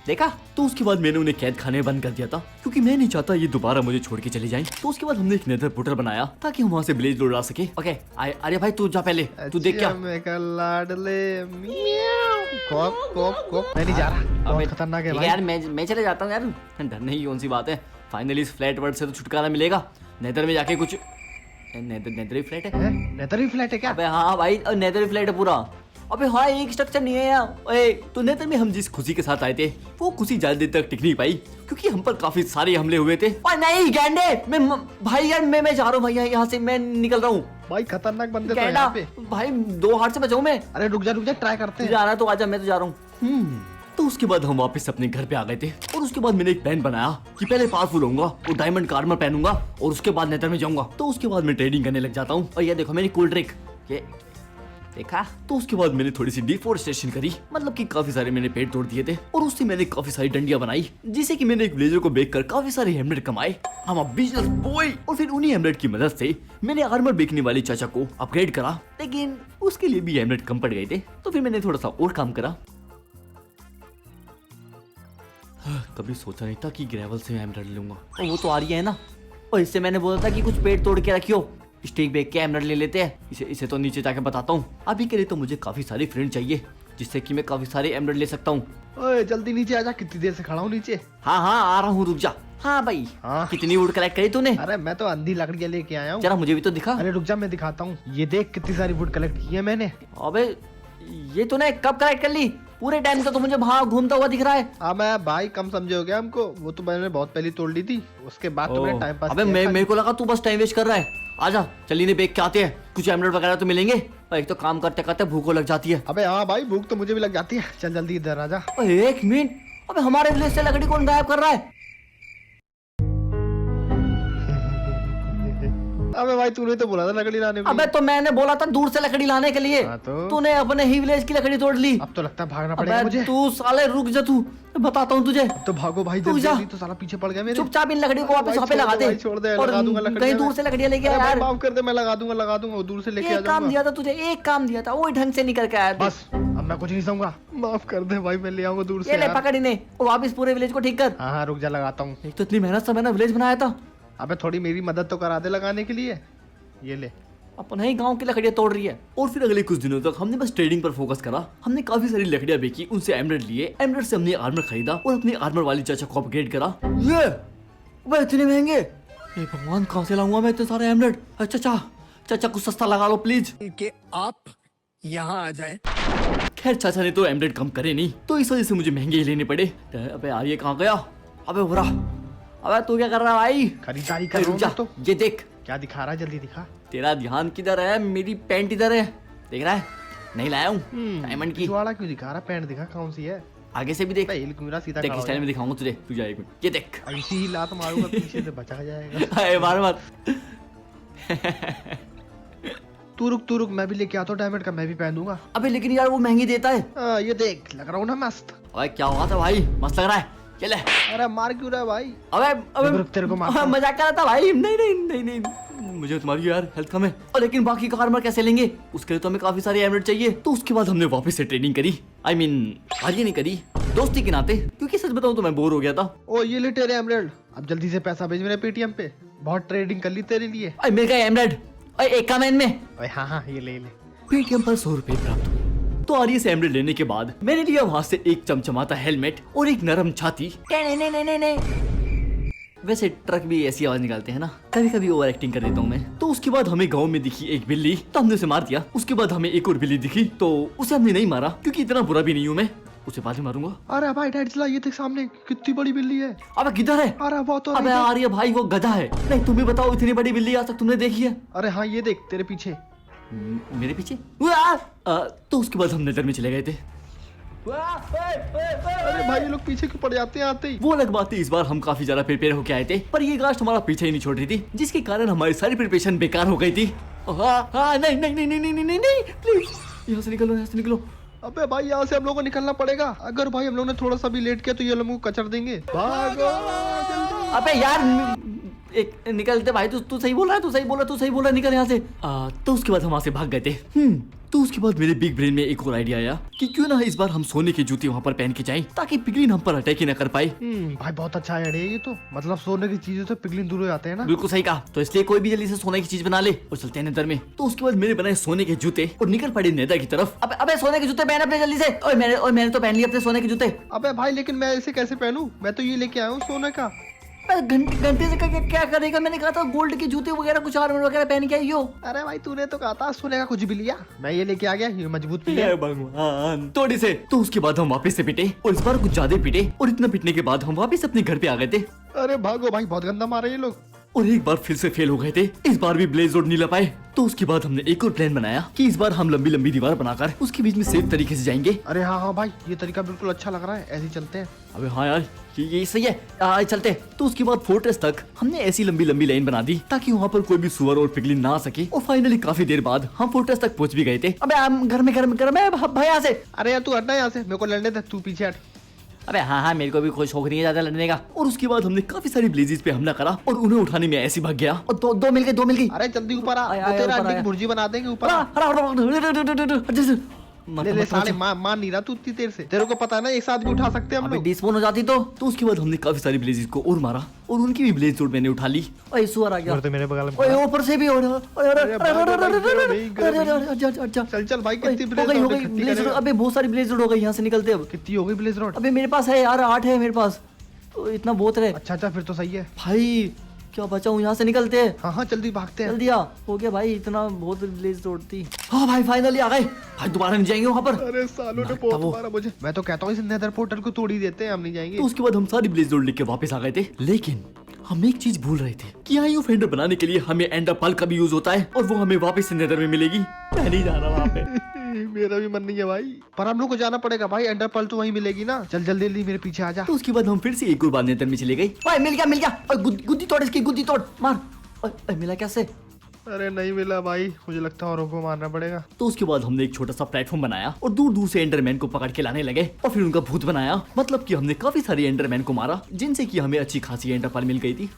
देखा? तो उसके बाद मैंने उन्हें कैद खाने बंद कर दिया था, क्योंकि मैं नहीं चाहता ये दोबारा मुझे छोड़ के चले जाएं। तो उसके बाद हमने एक नेदर पोर्टल बनाया ताकि हम वहाँ से विलेज लौटा सके। ओके, अरे भाई तू जा पहले, तू देख क्या। लाडले मैं नहीं जा रहा, बहुत खतरनाक है भाई। यार मैं चले जाता हूँ यार, डरने की कौन सी बात है। फाइनली इस फ्लैट वर्ल्ड से तो छुटकारा मिलेगा। नेदर में जाके कुछ नेदर ही फ्लैट है। नेदर ही फ्लैट है क्या? अबे हाँ भाई, नेदर ही फ्लैट है पूरा। अबे हाँ, एक स्ट्रक्चर नहीं है यार। ओए, तो नेदर में हम जिस खुशी के साथ आए थे वो खुशी ज्यादा देर तक टिक नहीं पाई, क्योंकि हम पर काफी सारे हमले हुए थे। और नहीं गैंडे, भाई यार मैं जा रहा हूँ भाई, यहाँ से मैं निकल रहा हूँ। भाई खतरनाक बंदे तो हैं गैंडा यहाँ पे। भाई, 2 हाथ से बचाऊं मैं। अरे रुक जा ट्राई करते हैं। जा रहा तो आजा, मैं तो जा रहा हूँ। तो उसके बाद हम वापस अपने घर पे आ गए थे, और उसके बाद मैंने एक प्लान बनाया कि पहले पावरफुल होऊंगा और डायमंड का आर्मर पहनूंगा, और उसके बाद नेदर में जाऊंगा। तो उसके बाद मैं ट्रेडिंग करने लग जाता हूँ। और ये देखो मेरी कूल ड्रिंक, ये देखा। तो उसके बाद मैंने थोड़ी सी डिफोरेस्टेशन करी, मतलब कि काफी सारे मैंने पेड़ तोड़ दिए थे, और उससे मैंने काफी सारी डंडियां बनाई, जिससे कि मैंने एक विलेजर को बेचकर काफी सारे एमलेट कमाए। हम अब बिजनेस बॉय। और फिर उन्हीं एमलेट की मदद से मैंने आर्मर बेचने वाले चाचा को अपग्रेड करा, लेकिन उसके लिए भी एमलेट कम पड़ गए थे। तो फिर मैंने थोड़ा सा और काम करा। कभी सोचा नहीं था कि ग्रेवल से मैं एमराल्ड लूंगा। और वो तो आ रही है ना। और इससे मैंने बोला था कि कुछ पेड़ तोड़ के रखियो, स्टिक बेच के एमराल्ड ले लेते हैं। इसे तो नीचे जाके बताता हूँ। अभी के लिए तो मुझे काफी सारे फ्रेंड चाहिए, जिससे कि मैं काफी सारे एमराल्ड ले सकता हूँ। ओए जल्दी नीचे आजा, कितनी देर से खड़ा हूँ नीचे। हाँ आ रहा हूँ, रुक जा। हाँ भाई, हाँ। कितनी वुड कलेक्ट करी तूने? अरे मैं तो अंधी लकड़ियाँ लेके आया हूँ। जरा मुझे भी तो दिखा। अरे रुक जा, मैं दिखाता हूँ। ये देख कितनी सारी वुड कलेक्ट की है मैंने। अबे ये तूने कब कलेक्ट कर ली? पूरे टाइम तो मुझे वहाँ घूमता हुआ दिख रहा है। हाँ मैं भाई कम समझे हो गया हमको, वो तो मैंने बहुत पहले तोड़ ली थी, उसके बाद तो मैंने टाइम पास अबे किया था। मेरे को लगा तू बस टाइम वेस्ट कर रहा है। आजा चलिए ने बेच के आते हैं, कुछ एमराल्ड वगैरह तो मिलेंगे। और एक तो काम करते करते भूख लग जाती है। अबे हाँ भाई, भूख तो मुझे भी लग जाती है। चल जल्दी इधर आजा। एक मिनट, अबे हमारे विलेज से लकड़ी कौन गायब कर रहा है? अबे भाई तूने तो बोला था लकड़ी लाने को। अबे तो मैंने बोला था दूर से लकड़ी लाने के लिए। हाँ तो? तूने अपने ही विलेज की लकड़ी तोड़ ली। अब तो लगता है भागना पड़ेगा अबे मुझे। तू साले रुक जा, तू बताता हूँ तुझे। अब तो भागो भाई तू जल्दी जा। जल्दी, तो साला पीछे पड़ गया मेरे। चुपचाप इन लकड़ी को वापस भाई वहाँ पे छोड़ लगा दे दे, भाई, छोड़ दे, और लगा दूंगा लकड़ियाँ कहीं मैं। दूर से लकड़ियाँ लेके आ अरे भाई यार। माफ कर दे, मैं लगा दूंगा, वो दूर से लेके आ एक काम जाऊंगा। दिया था तुझे, एक काम दिया था, वही ढंग से निकल के आया। बस अब मैं कुछ नहीं सहूंगा, माफ कर दे भाई, मैं ले आऊंगा दूर से ये ले यार। पकड़ इन्हें और वापस पूरे विलेज को ठीक कर। हाँ रुक जा, लगाता हूँ। एक तो इतनी मेहनत से मैंने विलेज बनाया था। अबे थोड़ी मेरी मदद तो करा दे लगाने के लिए। ये ले। अपना ही गांव की लकड़ियां तोड़ रही है। और फिर अगले कुछ दिनों तक हमने बस ट्रेडिंग पर फोकस करा। हमने काफी सारी लकड़ियां बेची, उनसे एमराल्ड लिए, एमराल्ड से हमने आर्मर खरीदा और अपने आर्मर वाली चाचा को अपग्रेड करा। ये वो इतने महंगे, हे भगवान कहां से लाऊंगा मैं इतने सारे एमराल्ड? चाचा कुछ सस्ता लगा लो प्लीज। कि आप यहाँ आ जाएं। खैर चाचा ने तो एमराल्ड कम करे नहीं, तो इस वजह से मुझे महंगे ही लेने पड़े। अबे आर्य कहाँ गया? अबे हो रहा, अबे तू क्या कर रहा है भाई? खरीदारी कर रुक रहा जा, हूँ तो। ये देख। क्या दिखा रहा है, जल्दी दिखा। तेरा ध्यान किधर है? मेरी पैंट इधर है, देख रहा है? नहीं लाया हूँ डायमंड की। पिछवाड़ा क्यों दिखा रहा? पैंट दिखा कौन सी है। आगे से भी देख, पहले क्यों सीधा देख खड़ा इस हो टाइम जा। में दिखाऊंगा तुझे, तू जा एक मिनट। ये देख। ऐसी ही लात मारूंगा पीछे से, बचा जाएगा। अरे मार मत। तू रुक, मैं भी लेके आता हूँ डायमंड का, मैं भी पहन दूंगा। अबे लेकिन यार वो महंगी देता है। ये देख, लग रहा हूँ ना मस्त। अबे क्या हुआ था भाई, मस्त लग रहा है। ये ले। अरे मार क्यों रहा है भाई? अबे रुक, तेरे को मारता हूँ। मजाक कर रहा था भाई। नहीं, मुझे तुम्हारी यार हेल्थ कम है। और लेकिन बाकी का आर्मर कैसे लेंगे? उसके लिए तो हमें काफी सारे एमराल्ड चाहिए। तो उसके बाद हमने वापस से ट्रेनिंग करी। I mean, हारी नहीं करी, दोस्ती के नाते, क्योंकि सच बताऊं तो मैं बोर हो गया था। ओ ये ले तेरे एमराल्ड, अब जल्दी से पैसा भेज मेरे पेटीएम पे, बहुत ट्रेडिंग कर ली तेरे लिए। मिल गए एमराल्ड, एक कमेंट में। हाँ ये ले। पेटीएम पर 100 रुपए प्राप्त हुए। तो आर्य से एमराल्ड लेने के बाद मैंने लिया वहां से एक चमचमाता हेलमेट और एक नरम छाती। वैसे ट्रक भी ऐसी आवाज निकालते हैं ना, कभी कभी ओवर एक्टिंग कर देता हूँ मैं। तो उसके बाद हमें गांव में दिखी एक बिल्ली, तो हमने उसे मार दिया। उसके बाद हमें एक और बिल्ली दिखी, तो उसे हमने नहीं मारा, क्योंकि इतना बुरा भी नहीं हूँ मैं, उसे बाद में मारूंगा। अरे भाई डैड चला, ये देख सामने कितनी बड़ी बिल्ली है। अबे किधर है? अरे वो तो अबे आर्य भाई वो गधा है। नहीं तुम भी बताओ, इतनी बड़ी बिल्ली आज तक तुमने देखी है? अरे हाँ ये देख तेरे पीछे। मेरे पीछे? तो उसके बाद हम नजर में चले गए थे। अरे भाई ये लोग पीछे क्यों पड़ जाते हैं आते ही? वो अलग बात है, इस बार हम काफी ज्यादा प्रिपेयर होके आए थे, पर ये गास्ट हमारा पीछे ही नहीं छोड़ रही थी, जिसके कारण हमारी सारी प्रिपरेशन बेकार हो गई थी। नहीं प्लीज यहाँ से निकलो। अबे भाई यहाँ से हम लोगों को निकलना पड़ेगा। अगर भाई हम लोगों ने थोड़ा सा भी लेट किया तो ये लोग को कचर देंगे। भागो जल्दी। अबे यार एक निकलते भाई, तू सही बोल रहा है, निकल यहाँ से। तो उसके बाद हम वहाँ से भाग गए थे। तो उसके बाद मेरे बिग ब्रेन में एक और आइडिया आया कि क्यों ना इस बार हम सोने के जूते वहाँ पर पहन के जाएं, ताकि पिगलिन हम पर अटैक ही ना कर पाए। भाई बहुत अच्छा आइडिया ये तो, मतलब सोने की चीजों से पिगलिन दूर हो जाते हैं ना। बिल्कुल सही कहा। तो इसलिए कोई भी जल्दी से सोने की चीज बना ले और चलते हैं नेदर में। तो उसके बाद मेरे बनाए सोने के जूते और निकल पड़े नेदर की तरफ। अबे सोने के जूते पहन अपने जल्दी से। मैंने तो पहन लिए अपने सोने के जूते। अबे भाई लेकिन मैं इसे कैसे पहनूं? मैं तो ये लेके आया हूँ सोने का। घंटे से क्या करेगा? मैंने कहा था गोल्ड के जूते वगैरह कुछ आर्मर वगैरह पहन के आइयो। अरे भाई तूने तो कहा था सोने का कुछ भी लिया, मैं ये लेके आ गया, ये मजबूत भी है। हे भगवान, थोड़ी से। तो उसके बाद हम वापस से पिटे और इस बार कुछ ज्यादा पिटे और इतना पिटने के बाद हम वापस अपने घर पे आ गए थे। अरे भागो भाई, बहुत गंदा मारे ये लोग। और एक बार फिर से फेल हो गए थे, इस बार भी ब्लेज रोड नहीं ला पाए। तो उसके बाद हमने एक और प्लान बनाया कि इस बार हम लंबी लंबी दीवार बनाकर उसके बीच में सेफ तरीके से जाएंगे। अरे हाँ हाँ भाई, ये तरीका बिल्कुल अच्छा लग रहा है, ऐसे ही चलते हैं। अबे हाँ यार, ये सही है, चलते। तो उसके बाद फोर्ट्रेस तक हमने ऐसी लंबी लंबी लाइन बना दी ताकि वहाँ पर कोई भी सुअर और पिगलिन ना आ सके। और फाइनली काफी देर बाद हम फोर्ट्रेस तक पहुंच भी गए थे। अबे घर में भाई यहाँ से। अरे यार तू हटना यहाँ से, मेरे को लड़ने दे, तू पीछे हट। अबे हाँ, मेरे को भी कोई शौक नहीं है ज्यादा लड़ने का। और उसके बाद हमने काफी सारी ब्लेजेस पे हमला करा और उन्हें उठाने में ऐसे भाग गया और दो मिल गई। अरे जल्दी ऊपर आ, आया, वो तेरा ऊपर अंडे आया। की भुर्जी बना देंगे ऊपर आ। ले साले मान नहीं रहा तू इतनी देर से, तेरे को पता है ना एक साथ भी उठा सकते हैं हम लोग। डिस्पोन हो जाती तो उसके बाद हमने काफी सारी ब्लेजेस को और मारा और उनकी भी ब्लेज रोड मैंने उठा ली। ओए सुअर आ गया, तो मेरे बगल में ओए ऊपर से भी हो रहा। चल चल भाई, कितनी हो गई ब्लेज रोड। अबे बहुत सारी ब्लेज रोड हो गई, यहाँ से निकलते अब। कितनी हो गई ब्लेज रोड? अबे मेरे पास है यार 8 है मेरे पास, तो इतना बहुत है। अच्छा फिर तो सही है भाई क्या बचाऊं, यहाँ से निकलते हैं। हाँ हाँ जल्दी भागते हैं। जल्दी आ, हो गया भाई, इतना बहुत ब्लेज रोड थी। हाँ भाई फाइनली आ गए भाई, दोबारा नहीं जाएंगे वहाँ पर। अरे सालों ने बहुत मारा मुझे, मैं तो कहता हूँ इस नेदर पोर्टल को तोड़ ही देते हैं, हम नहीं जाएंगे। तो उसके बाद हम सारी ब्लेज रोड लेके वापस आ गए थे, लेकिन हम एक चीज भूल रहे थे कि यहाँ यू फेंडर बनाने के लिए हमें एंडर पर्ल का भी यूज होता है और वो हमें वापस से नेदर में मिलेगी। मैं नहीं जा रहा वहाँ पे। मेरा भी मन नहीं है भाई, पर हम लोग को जाना पड़ेगा भाई, एंडर पर्ल तो वहीं मिलेगी ना। चल जल्दी जल्दी मेरे पीछे आ जा। तो उसके बाद हम फिर से एक और बार नेदर में चले गए। ओए मिल गया। ओए गुद्दी तोड़ इसकी, गुद्दी तोड़ मार। ओए मिला कैसे? अरे नहीं मिला भाई, मुझे लगता है औरों को मारना पड़ेगा। तो उसके बाद हमने एक छोटा सा प्लेटफॉर्म बनाया और दूर दूर से एंडरमैन को पकड़ के लाने लगे और फिर उनका भूत बनाया। मतलब कि हमने काफी सारी एंडरमैन को मारा जिनसे कि हमें अच्छी खासी एंडर पर्ल मिल गई थी।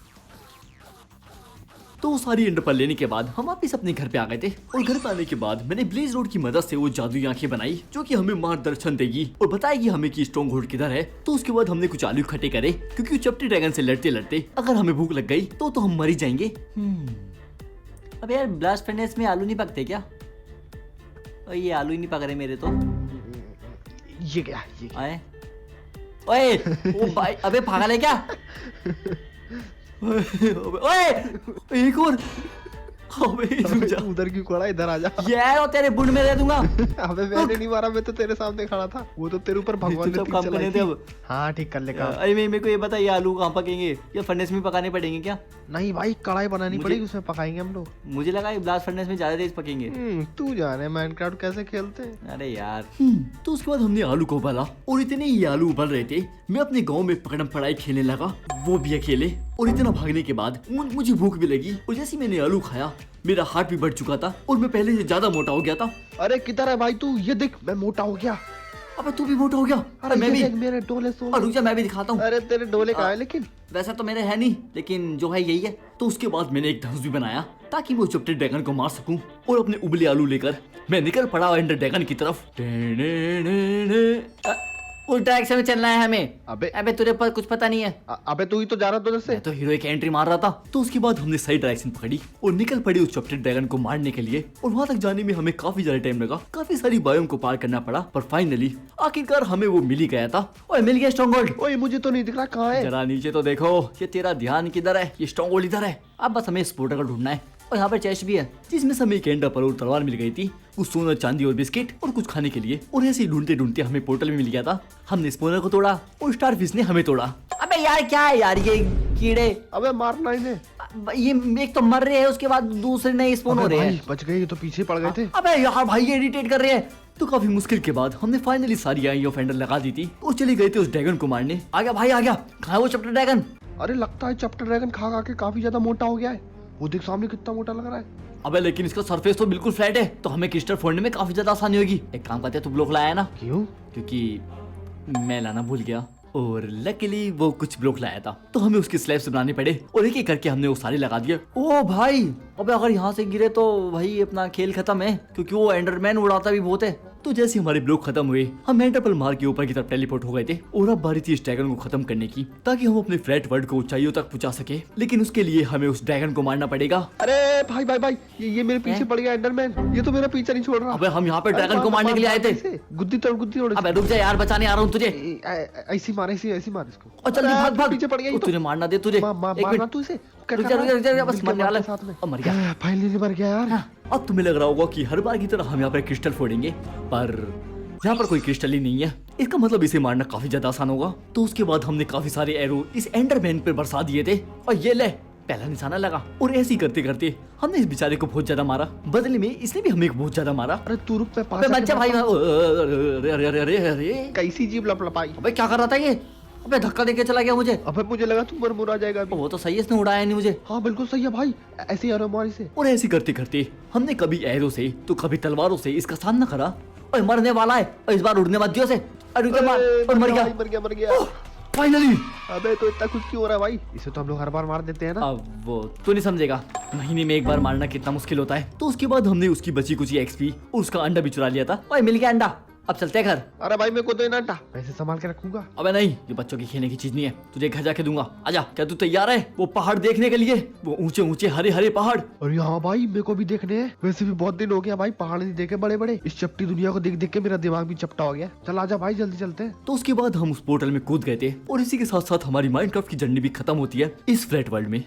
तो वो सारी एंडर पर्ल लेने के बाद हम वापिस अपने घर पे आ गए थे और घर पे आने के बाद मैंने ब्लेज रोड की मदद से वो जादुई आंखें बनाई जो कि हमें मार्गदर्शन देगी और बताएगी हमें कि स्ट्रॉन्ग होल्ड किधर है। तो उसके बाद हमने कुछ आलू इकट्ठे करे क्योंकि चपटी ड्रैगन से लड़ते लड़ते अगर हमें भूख लग गई तो हम मर ही जाएंगे। अब यार ब्लास्ट फर्नेस में आलू नहीं पकते क्या? और ये आलू ही नहीं पक रहे मेरे तो। ये क्या ये आए ओए ओ भाई, अबे पागल है क्या? ओए एक और। अबे रुक जा, उधर क्यों खड़ा, इधर आ जा। यार और तेरे बुंड में दे दूंगा। अबे मैंने नहीं मारा, मैं तो तेरे सामने खड़ा था, वो तो तेरे ऊपर भगवान ने सब काम करने दे अब। हाँ ठीक कर ले काम। अरे मेरे को ये बता, ये आलू कहाँ पकेंगे या फर्नेस में पकाने पड़ेंगे क्या? नहीं भाई, कढ़ाई बनानी पड़ेगी, उसमें पकाएंगे हम लोग। मुझे लगा ये ब्लास्ट फर्नेस में ज्यादा तेज पकेंगे। तू जाने माइनक्राफ्ट कैसे खेलते हैं। अरे यार। तो उसके बाद हमने आलू को उबाला और इतने ही आलू उबल रहे थे मैं अपने गांव में पकड़म पढ़ाई खेलने लगा, वो भी अकेले। और इतना भागने के बाद मुझे भूख भी लगी और जैसे मैंने आलू खाया मेरा हार्ट भी बढ़ चुका था और मैं पहले से ज्यादा मोटा हो गया था। अरे किधर है भाई तू, ये देख मैं मोटा हो गया। अबे तू भी मोटा हो गया? अरे मैं भी। मेरे डोले सो। और रुक जा, मैं भी दिखाता हूँ। अरे तेरे डोले कहाँ है? लेकिन वैसा तो मेरे है नहीं, लेकिन जो है यही है। तो उसके बाद मैंने एक धनुष भी बनाया ताकि मैं चपटे ड्रैगन को मार सकूं और अपने उबले आलू लेकर मैं निकल पड़ा एंडर ड्रैगन की तरफ। उस डायरेक्शन में चलना है हमें। अबे तुझे पर कुछ पता नहीं है। अबे तू ही तो जा रहा था उधर से। मैं तो हीरो की एंट्री मार रहा था। तो उसके बाद हमने सही डायरेक्शन पकड़ी और निकल पड़ी उस चपटे ड्रैगन को मारने के लिए। और वहां तक जाने में हमें काफी ज्यादा टाइम लगा, काफी सारी बायोम को पार करना पड़ा, पर फाइनली आखिरकार हमें वो मिल ही गया था। और मिल गया स्ट्रॉन्ग होल्ड। ओए मुझे तो नहीं दिख रहा, कहाँ है? जरा नीचे तो देखो, ये तेरा ध्यान किधर है? ये स्ट्रॉन्ग होल्ड इधर है। अब बस हमें स्पोर्टर को ढूंढना है। और यहाँ पर चेस्ट भी है जिसमें से हमें एक एंडर पर्ल और तलवार मिल गई थी, कुछ सोना चांदी और बिस्किट और कुछ खाने के लिए। और ऐसे ही ढूंढते ढूंढते हमें पोर्टल में मिल गया था। हमने स्पोनर को तोड़ा और स्टारफिश ने हमें तोड़ा। अबे यार क्या है यार ये कीड़े? अबे मारना इन्हें। ये एक तो मर रहे हैं, उसके बाद दूसरे नए स्पोन हो रहे हैं। बच गए, ये तो पीछे पड़ गए थे। अबे यार भाई ये इरिटेट कर रहे हैं। तो काफी मुश्किल के बाद हमने फाइनली सारी आई ऑफेंडर लगा दी थी और चले गए थे उस ड्रैगन को मारने। आ गया भाई आ गया। कहाँ है वो चपटा ड्रैगन? अरे लगता है चपटा ड्रैगन खा खा के काफी ज्यादा मोटा हो गया है। वो देख सामने कितना मोटा लग रहा है। अबे लेकिन इसका सरफेस तो बिल्कुल फ्लैट है, तो हमें क्रिस्टल फोड़ने में काफी ज्यादा आसानी होगी। एक काम करते हैं, तू ब्लॉक लाया है ना? क्यों? क्योंकि मैं लाना भूल गया और लकीली वो कुछ ब्लॉक लाया था, तो हमें उसके स्लैब्स बनाने पड़े और एक एक करके हमने वो सारे लगा दिए। ओ भाई, अबे अगर यहाँ से गिरे तो भाई अपना खेल खत्म है, क्योंकि वो एंडरमैन उड़ाता भी बहुत है। तो जैसे हमारे ब्लॉक खत्म हुए हम एंटरपल मार्ग के ऊपर की तरफ टेलीपोर्ट हो गए थे और अब बारी थी इस ड्रैगन को खत्म करने की ताकि हम अपने फ्लैट वर्ल्ड को ऊंचाइयों तक पहुंचा सके। लेकिन उसके लिए हमें उस ड्रैगन को मारना पड़ेगा। अरे भाई भाई भाई ये मेरे पीछे पड़ गया एंडरमैन, ये तो मेरा पीछा नहीं छोड़ रहा। अबे हम यहाँ पे ड्रैगन को मारने के लिए आए थे। गुद्दी तोड़। अबे रुक जा यार, बचाने आ रहा हूँ तुझे। ऐसी मार इसको। और चल भाग भाग, पीछे पड़ गया। तुझे मारना दे तुझे। मारना तू इसे। रुक जा बस मरने वाला साथ में। अब मर गया। फाइनली मर गया यार। अब तुम्हें लग रहा होगा कि हर बार की तरह हम यहाँ पर क्रिस्टल फोड़ेंगे, पर यहाँ पर कोई क्रिस्टल ही नहीं है। इसका मतलब इसे मारना काफी ज्यादा आसान होगा। तो उसके बाद हमने काफी सारे एरो इस एंडरमैन पर बरसा दिए थे और ये ले पहला निशाना लगा। और ऐसे ही करते करते हमने इस बेचारे को बहुत ज्यादा मारा, बदले में इसने भी हमें बहुत ज्यादा मारा। अरे तू रुक पे पास। बच्चा भाई, अरे कैसी जीभ लपलपाई। अबे क्या कर रहा था ये? अबे धक्का देके चला गया मुझे। अबे मुझे लगा तू मुरमुरा जाएगा अभी। वो तो सही है, इसने उड़ाया नहीं मुझे। हाँ बिल्कुल सही है भाई, ऐसे ही मारी से। और ऐसे करते करते हमने कभी एरो से तो कभी तलवारों से इसका सामना करा और मरने वाला है और इस बार उड़ने मत दियो से। अरे और मर गया फाइनली। अबे तो इतना कुछ क्यों हो रहा है भाई? इसे तो हम लोग हर बार मार देते हैं ना। अब वो तू नहीं समझेगा, महीने में एक बार मारना कितना मुश्किल होता है। तो उसके बाद हमने उसकी बची कुची एक्सपी और उसका अंडा भी चुरा लिया था। ओए मिल गया अंडा, अब चलते हैं घर। अरे भाई मेरे को तो अंडा पैसे संभाल के रखूंगा। अबे नहीं, ये बच्चों की खेलने की चीज नहीं है, तुझे घर जाके दूंगा। आजा, क्या तू तैयार है वो पहाड़ देखने के लिए? वो ऊंचे ऊंचे हरे हरे पहाड़। और यहाँ भाई मेरे को भी देखने हैं। वैसे भी बहुत दिन हो गया भाई, पहाड़ नहीं देखे बड़े बड़े। इस चपटी दुनिया को देख देख के मेरा दिमाग भी चपटा हो गया। चल आजा भाई जल्दी चलते हैं। तो उसके बाद हम उस पोर्टल में कूद गए थे और इसी के साथ साथ हमारी माइनक्राफ्ट की जर्नी भी खत्म होती है इस फ्लैट वर्ल्ड में।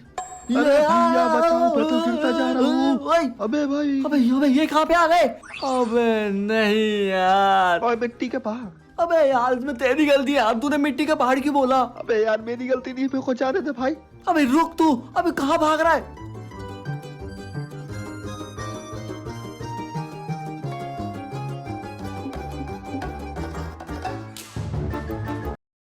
अरे भैया बचाओ, मैं तो गिरता जा रहा हूँ। ओए, अबे भाई अबे ये कहाँ पे आ गए? अबे नहीं यार, और मिट्टी के पहाड़। अबे यार इसमें तेरी गलती है यार, तूने मिट्टी का पहाड़ क्यों बोला? अबे यार मेरी गलती नहीं, मेरे को जाने दे भाई। अबे रुक तू, अबे कहाँ भाग रहा है?